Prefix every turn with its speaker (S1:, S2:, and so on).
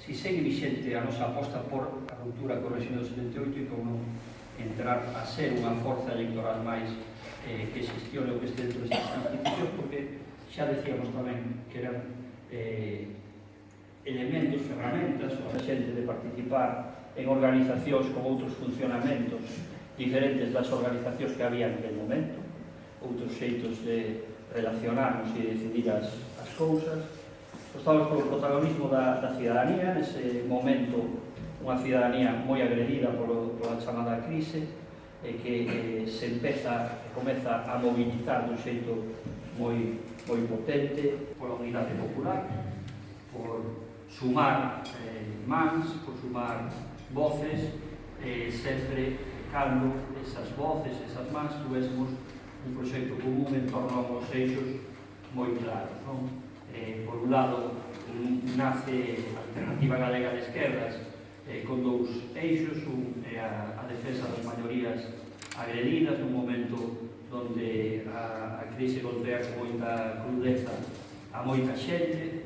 S1: si segue vixente a nosa aposta por a ruptura co réxime do 78 e como entrar a ser unha forza electoral máis que xestione o que este dentro destas institucións, porque xa decíamos tamén que eran elementos, ferramentas, a xente de participar en organizacións con outros funcionamentos diferentes das organizacións que había naquele momento, outros xeitos de relacionarnos e decidir as cousas. Estamos polo protagonismo da cidadanía, nese momento unha cidadanía moi agredida pola chamada crise, que se comeza a mobilizar dun xeito moi potente pola unidade popular, por sumar mans, por sumar voces, sempre cando esas voces, esas mans, tuvésemos un proxecto común en torno aos eixos moi claros, non? Por un lado, nace a Alternativa Galega de Esquerdas con dous eixos, un é a defensa das maiorías agredidas nun momento onde a crise golpea con moita crudeza a moita xente,